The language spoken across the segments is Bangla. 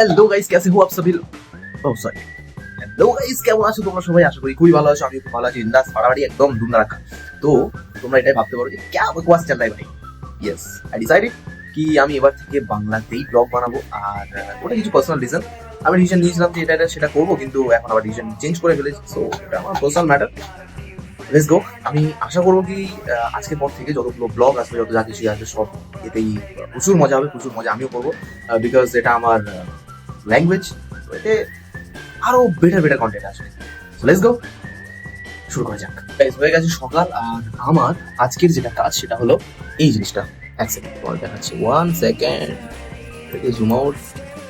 हेलो गाइस, कैसे हो आप सभी? Oh sorry. हेलो গাইস, কেমন আছো তোমরা সবাই? আশা করি খুবই ভালো আছো। আমি খুব ভালো আছি। বিন্দাস ফাটাফাটি একদম ধুমধারাক্কা। তো তোমরা এটাই ভাবতে পারো যে क्या बकवास चल रहा है भाई। यस, आई डिसाइडेड कि আমি এবার থেকে বাংলাতেই ব্লগ বানাবো। আর ওটা কিছু পার্সোনাল রিজন। আমি ডিসিশন নিয়েছিলাম যে এটা সেটা করবো, কিন্তু এখন আবার ডিসিশন চেঞ্জ করে ফেলেছি। সো এটা আমার পার্সোনাল ম্যাটার। Let's go. আমি আশা করবো কি আজকের পর থেকে যতগুলো ব্লগ আসবে, যত যা কিছু আসবে, সব এতেই প্রচুর মজা হবে, প্রচুর মজা আমিও করবো। বিকজ এটা আমার ল্যাঙ্গুয়েজ, এতে আরো বেটার কন্টেন্ট আসবে। সো লেটস গো, শুরু করা যাক। গাইস, হয়ে গেছে সকাল। আর আমার আজকের যেটা কাজ সেটা হলো এই জিনিসটা। এক সেকেন্ড পর দেখাচ্ছি। 1 সেকেন্ড থেকে জুম আউট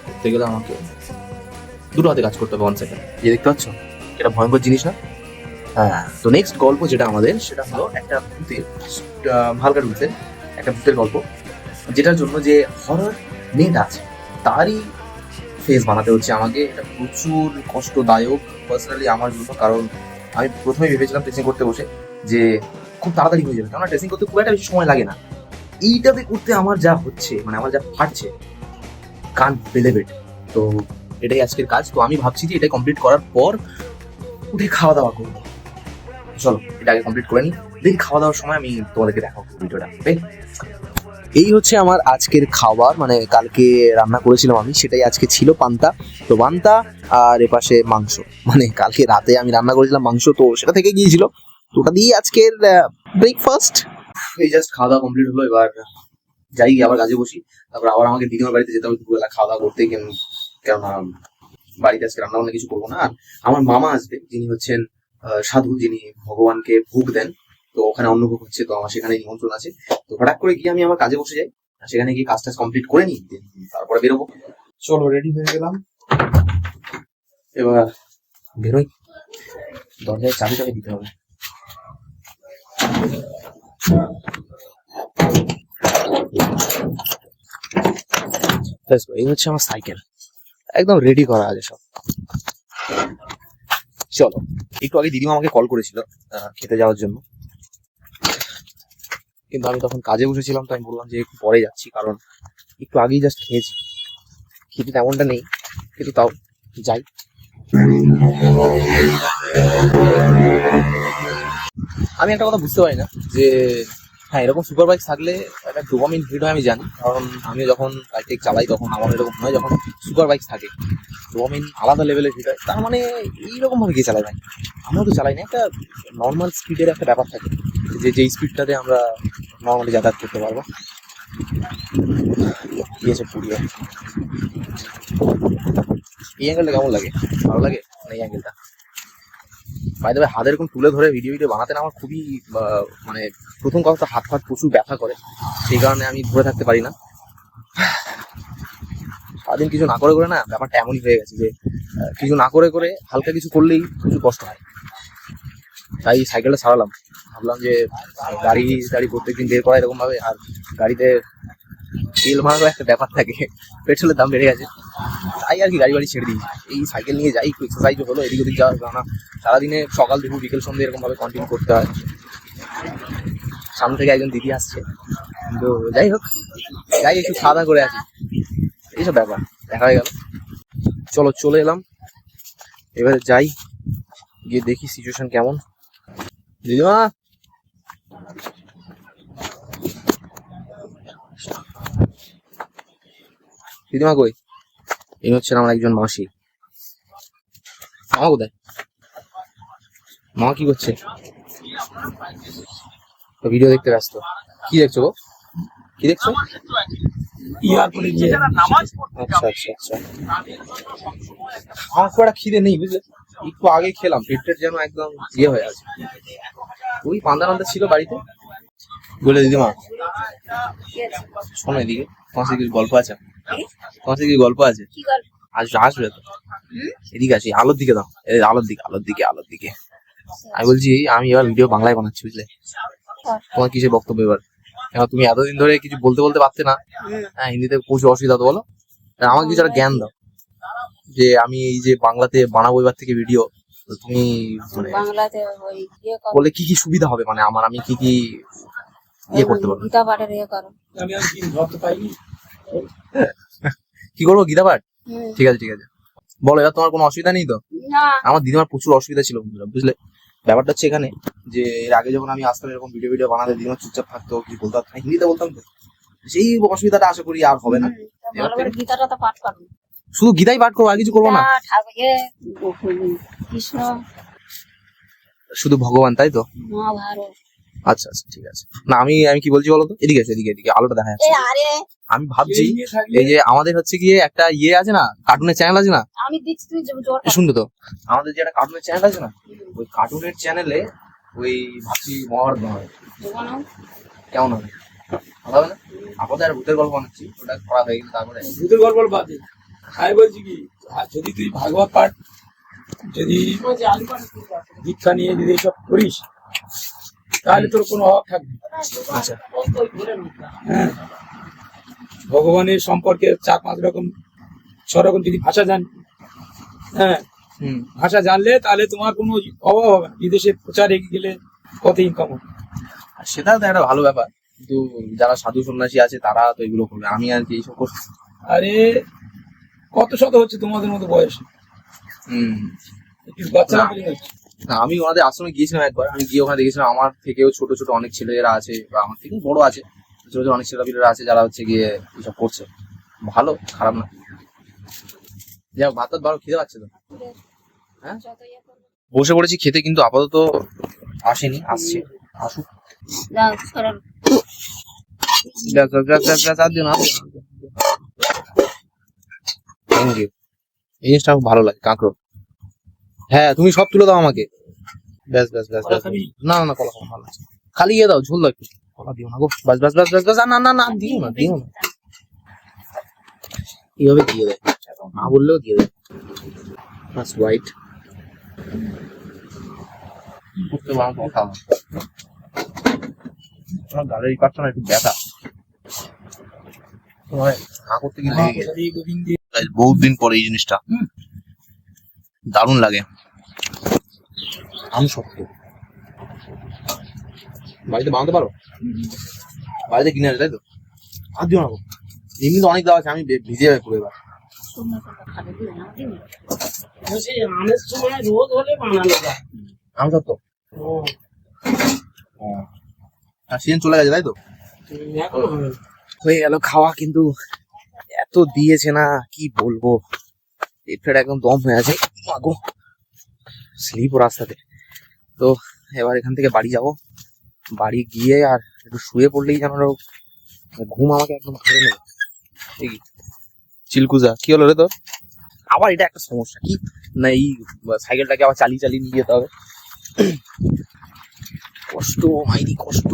করতে গেলে আমাকে দুটো হাতে কাজ করতে হবে। 1 সেকেন্ড। যে দেখতে পাচ্ছ, এটা ভয়ঙ্কর জিনিস না? হ্যাঁ। তো নেক্সট গল্প যেটা আমাদের, সেটা হলো একটা ভূতের, হালকা ভূতের একটা ভূতের গল্প, যেটার জন্য যে হরর মেয়েটা আছে তারই ফেস বানাতে হচ্ছে আমাকে। এটা প্রচুর কষ্টদায়ক পার্সোনালি আমার জন্য, কারণ আমি প্রথমে ভেবেছিলাম ড্রেসিং করতে বসে যে খুব তাড়াতাড়ি হয়ে যাবে, কারণ ড্রেসিং করতে খুব একটা বেশি সময় লাগে না। এইটাতে করতে আমার যা হচ্ছে, মানে আমার যা ফাটছে, কান বিলিভ ইট। তো এটাই আজকের কাজ। তো আমি ভাবছি যে এটা কমপ্লিট করার পর উঠে খাওয়া দাওয়া করবো। চলো এটা আগে কমপ্লিট করে নিই, দেখি খাওয়া দাওয়ার সময় আমি তোমাদেরকে দেখাবো ভিডিওটা। এই হচ্ছে আমার আজকের খাবার, মানে কালকে রান্না করেছিলাম আমি, সেটাই আজকে ছিল পান্তা। তো পান্তা আর এপাশে মাংস, মানে কালকে রাতে আমি রান্না করেছিলাম মাংস, তো সেটা থেকে গিয়েছিল। তো ওটা দিয়ে আজকের ব্রেকফাস্ট। এই জাস্ট খাওয়া দাওয়া কমপ্লিট হলো। এবার যাই গিয়ে আবার কাজে বসি। তারপর আবার আমাকে দিদিমার বাড়িতে যেতে হবে দুপুরবেলা খাওয়া দাওয়া করতে, কেননা বাড়িতে আজকে রান্না বান্না কিছু করবো না। আর আমার মামা আসবে, যিনি হচ্ছেন সাধু, যিনি ভগবানকে ভোগ দেন। তো ওখানে অন্নভোগ হচ্ছে, তো আমার সেখানে নিমন্ত্রণ আছে। তো হঠাৎ করে গিয়ে আমি আমার কাজে বসে যাই, সেখানে গিয়ে কাজটা কমপ্লিট করে নিই, তারপরে বেরোবো। চলো, রেডি হয়ে গেলাম, এবার বেরোই। দরজায় চাবিটাকে দিতে হবে। এই হচ্ছে আমার সাইকেল, একদম রেডি করা আছে সব। চলো, একটু আগে দিদিমা আমাকে কল করেছিল খেতে যাওয়ার জন্য, কিন্তু আমি তখন কাজে বসেছিলাম। তো আমি বললাম যে একটু পরে যাচ্ছি, কারণ একটু আগেই জাস্ট খেয়েছি, খেতে তেমনটা নেই, কিন্তু তাও যাই। আমি একটা কথা বুঝতে পারি না যে, হ্যাঁ, এরকম সুপার বাইক থাকলে একটা ডোপামিন হিট হয়, আমি জানি। কারণ আমি যখন বাইক চালাই তখন আমার এরকম হয়, যখন সুপার বাইক থাকে ডোপামিন আলাদা লেভেলের হিট হয়। তার মানে এইরকম ভাবে কে চালাই ভাই? আমরাও তো চালাই না, একটা নর্মাল স্পিডের একটা ব্যাপার থাকে, যে স্পিডটাতে আমরা নর্মালি যাতায়াত করতে পারবো। গিয়েছে পুড়িয়ে। এই অ্যাঙ্গেলটা কেমন লাগে? ভালো লাগে না এই অ্যাঙ্গেলটা? বাই দ্য ওয়ে, হাত এরকম তুলে ধরে ভিডিও বানাতে না আমার খুবই, মানে প্রথম কথা তো হাত প্রচুর ব্যথা করে, সেই কারণে আমি ধরে থাকতে পারি না। সারাদিন কিছু না করে না ব্যাপারটা এমনই হয়ে গেছে যে কিছু না করে হালকা কিছু করলেই প্রচুর কষ্ট হয়। তাই সাইকেলটা সারালাম, ভাবলাম যে গাড়ি প্রত্যেকদিন বের করা এরকম ভাবে, আর গাড়িতে তেল মারারও একটা ব্যাপার থাকে, পেট্রোলের দাম বেড়ে গেছে, তাই আর কি গাড়ি ছেড়ে দিই। এই সাইকেল নিয়ে যাই, একটু এক্সারসাইজও হলো, এদিক ওদিক যাওয়া না। সারাদিনে সকাল দুপুর বিকেল সন্ধ্যে এরকম ভাবে কন্টিনিউ করতে হয়। সামনে থেকে একজন দিদি আসছে, কিন্তু যাই হোক, যাই একটু খাওয়া দাওয়া করে আসি, এইসব ব্যাপার দেখা হয়ে গেল। চলো, চলে এলাম, এবারে যাই, গিয়ে দেখি সিচুয়েশন কেমন। দিদিমা, দিদিমা কই? এই হচ্ছেন আমার একজন মাসি। মামা কোথায়? মামা কি করছে? ভিডিও দেখতে ব্যস্ত। কি দেখছো গো? কি দেখছো? আচ্ছা আচ্ছা আচ্ছা। আমার খুব একটা খিদে নেই, বুঝলে, একটু আগে খেলাম, পেটের যেন একদম হয়ে আছে। ওই পান্তা ছিল বাড়িতে। বলে দিদিমা, শোনো এদিকে, তোমার সাথে কিছু গল্প আছে। তোমার সাথে কিছু গল্প আছে, আসবে তো? এদিকে আসি, আলোর দিকে দাও, আলোর দিকে। আমি বলছি, আমি এবার ভিডিও বাংলায় বানাচ্ছি, বুঝলে। তোমার কিসের বক্তব্য এবার? এবার তুমি এতদিন ধরে কিছু বলতে পারতে না, হ্যাঁ, হিন্দিতে প্রচুর অসুবিধা, তো বলো। আমাকে কিছু একটা জ্ঞান দাও, যে আমি এই যে বাংলাতে বানাবো এবার থেকে ভিডিও, তুমি মানে বলে কি কি সুবিধা হবে, মানে আমি কি কি করতে পারবো? গীতা পাঠের করো। কি করবো? গীতা পাঠ? ঠিক আছে ঠিক আছে, বলো এবার তোমার কোনো অসুবিধা নেই তো? না আমার দিদিমার প্রচুর অসুবিধা ছিল বন্ধুরা, বুঝলে? ব্যাপারটা হচ্ছে এখানে যে এর আগে যখন আমি আসতাম এরকম ভিডিও বানাতে, দিদিমা চুপচাপ থাকতো, কিছু বলতে পারতো না, হিন্দিতে বলতাম তো, সেই অসুবিধাটা আশা করি আর হবে না। ভালো করে গীতাটা তো পাঠ করো। শুধু গীতাই পাঠ করবো, আর কিছু করবো না? কৃষ্ণ শুধু ভগবান, তাই তো? মহাভারত। আচ্ছা আচ্ছা ঠিক আছে। না আমি আমি কি বলছি বলতো, এদিকে আছে, এদিকে এদিকে আলোটা দেখা যাচ্ছে। আরে আমি ভাবছি এই যে আমাদের হচ্ছে গিয়ে একটা ইয়ে আছে না, কার্টুনের চ্যানেল আছে না, আমি দেখছি তুমি জোর শুনতো তো, আমাদের যে একটা কার্টুনের চ্যানেল আছে না, ওই কার্টুনের চ্যানেলে ওই ভাবছি মহাভারত বানাবে। কেমন হবে? ভালো হবে না? আমাদের আর ভূতের গল্প বানাচ্ছি, ওটা করা হয়ে গেলে তারপরে ভূতের গল্প বাদে আমি বলছি কি, আর যদি তুই ভাগবত পাঠ যদি দীক্ষা নিয়ে যদি এসব করিস তাহলে তোর কোনো অভাব থাকবে না। আচ্ছা হ্যাঁ, ভগবানের সম্পর্কে 4-5 রকম 6 রকম যদি ভাষা জান, হ্যাঁ হুম ভাষা জানলে তাহলে তোমার কোনো অভাব হবে না। বিদেশে প্রচার এগিয়ে গেলে কত ইনকাম হবে। আর সেটা তো একটা ভালো ব্যাপার, কিন্তু যারা সাধু সন্ন্যাসী আছে তারা তো এগুলো করবে, আমি আর কি এইসব করছি। আরে কত শত হচ্ছে তোমাদের মতো বয়সে, হুম একটু বাচ্চারা না। বলে যাচ্ছে। না আমি ওনাদের আশ্রমে গিয়েছিলাম একবার, আমি গিয়ে ওখানে দেখেছিলাম আমার থেকেও ছোট ছোট অনেক ছেলেরা আছে, বা আমার থেকে বড় আছে, ছোট ছোট অনেক ছেলেপিলেরা আছে যারা হচ্ছে গিয়ে এসব করছে। ভালো, খারাপ না। যাই হোক, ভাত টাত ভালো খিদে পাচ্ছে তো। হ্যাঁ বসে পড়েছি খেতে, কিন্তু আপাতত আসেনি, আসছে, আসুক। থ্যাংক ইউ, এই জিনিসটা খুব ভালো লাগে, কাঁকড়ো। হ্যাঁ তুমি সব তুলে দাও আমাকে, ব্যাস ব্যাস ব্যাস ব্যাস। না না না, কলা খাবো, ভালো আছে। খালি ইয়ে দাও, ঝোল দাও একটু, কলা দিও না গো, ব্যাস ব্যাস ব্যাস ব্যাস ব্যাস। আর না না না, দিও না দিও না, এইভাবে দিয়ে দেয়, না বললেও দিয়ে দেয়। ফার্স্ট হোয়াইট করতে পারো তো, খাও। আমার গালের এই পাটটা না একটু ব্যথা, হা করতে গিয়ে লেগে গেছে। Guys, বহুত দিন পরে এই জিনিসটা দারুণ লাগে। আম শক্ত, বাড়িতে বানাতে পারো? বাড়িতে কিনে আনলে, তাই তো? আর দিও না গো, এমনি তো অনেক দেওয়া আছে, আমি ভিজে যাবে পুরো এবার। আমের সময় রোদ হলে বানানো যায়। আম সত্য, আর সিজন চলে গেছে, তাই তো? এখন হবে না। হয়ে গেল খাওয়া, কিন্তু এত দিয়েছে না কি বলবো, পেট একদম দম হয়ে আছে, মাগো স্লিপ ও রাস্তাতে। তো এবার এখান থেকে বাড়ি যাব, বাড়ি গিয়ে আর একটু শুয়ে পড়লেই যেন আরো ঘুম আমাকে একদম ধরে নেবে। এই কি চিলকুজা, কি হলো রে তোর? আবার এটা একটা সমস্যা কি না, এই সাইকেলটাকে আবার চালিয়ে চালিয়ে নিয়ে যেতে হবে, কষ্ট মাইরি কষ্ট।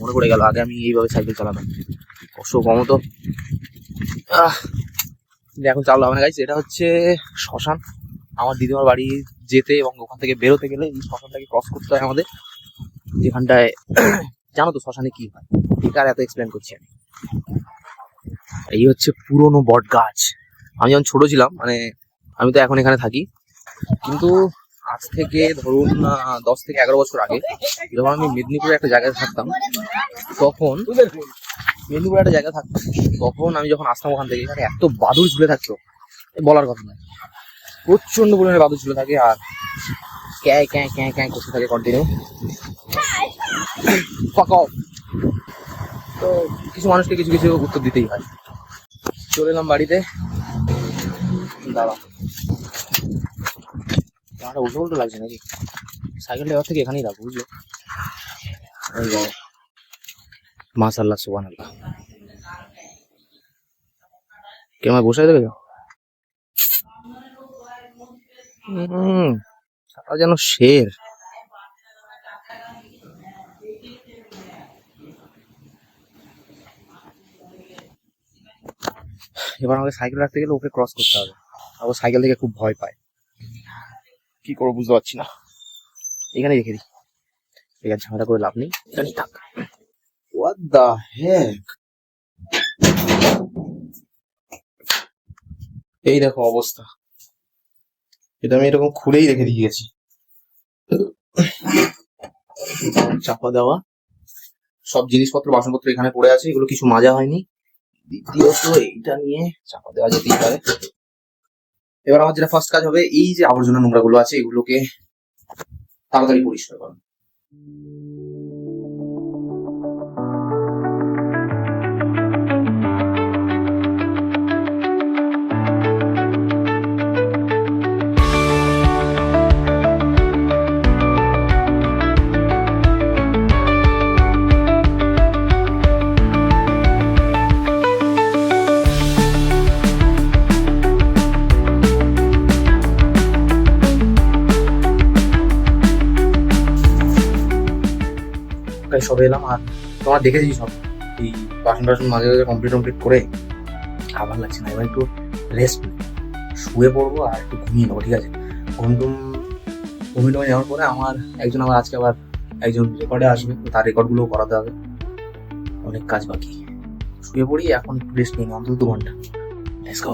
মনে পড়ে গেল আগে আমি এইভাবে সাইকেল চালাতাম, কষ্ট কম হতো। এখন চালু হবে না গাইস, এটা হচ্ছে শ্মশান। আমার দিদিমার বাড়ি যেতে এবং ওখান থেকে বেরোতে গেলে এই শ্মশানটাকে ক্রস করতে হয় আমাদের, যেখানটায় জানো তো শ্মশানে কি হয়, ঠিক আর এত এক্সপ্লেন করছি আমি। এই হচ্ছে পুরনো বট গাছ। আমি যখন ছোট ছিলাম, মানে আমি তো এখন এখানে থাকি, কিন্তু আজ থেকে ধরুন 10 থেকে 11 বছর আগে যখন আমি মেদিনীপুরে একটা জায়গায় থাকতাম, তখন মেদিনীপুরে একটা জায়গায় থাকতাম, তখন আমি যখন আসতাম ওখান থেকে, এখানে এত বাদুড় ঝুলে থাকতো বলার কথা নয়, প্রচন্ড পরিমাণে বাদুড় ঝুলে থাকে, আর ক্যাঁ ক্যাঁ ক্যাঁ ক্যাঁ করতে থাকে কন্টিনিউ। তো কিছু মানুষকে কিছু কিছু উত্তর দিতেই হয়। চলে এলাম বাড়িতে, দাঁড়া গানটা উল্টো উল্টো লাগছে নাকি, সাইকেলটা এবার থেকে এখানেই রাখবো, বুঝলো? মাশাআল্লাহ সুবহানাল্লাহ, কে আমায় বসাই দেবে? সারা যেন শের। এবার আমাকে সাইকেল রাখতে গেলে ওকে ক্রস করতে হবে, আর ও সাইকেল থেকে খুব ভয় পায়, কি করবো বুঝতে পারছি না। এখানে রেখে দিই, ঠিক আছে, ঝামেলা করে লাভ নেই, এখানেই থাক। What the heck? এই দেখো অবস্থা, এটা আমি এরকম খুলেই রেখে দিয়ে গেছি, চাপা দেওয়া সব জিনিসপত্র বাসনপত্র এখানে পড়ে আছে, এগুলো কিছু মাজা হয়নি, দ্বিতীয়ত এইটা নিয়ে চাপা দেওয়া যেতেই পারে। এবার আমার যেটা ফার্স্ট কাজ হবে, এই যে আবর্জনা নোংরা গুলো আছে এগুলোকে তাড়াতাড়ি পরিষ্কার করা। তাই সবে এলাম, আর তোমার দেখেছি সব এই বাসন টাসন মাঝে মাঝে কমপ্লিট করে আবার লাগছে না। এবার একটু রেস্ট শুয়ে পড়বো আর একটু ঘুমিয়ে নেবো, ঠিক আছে? ঘুমিয়ে নেওয়ার পরে আমার আজকে আবার একজন রেকর্ডে আসবে, তো তার রেকর্ডগুলো করাতে হবে, অনেক কাজ বাকি। শুয়ে পড়ি এখন, একটু রেস্ট নিই অন্তত 2 ঘন্টা। Let's go.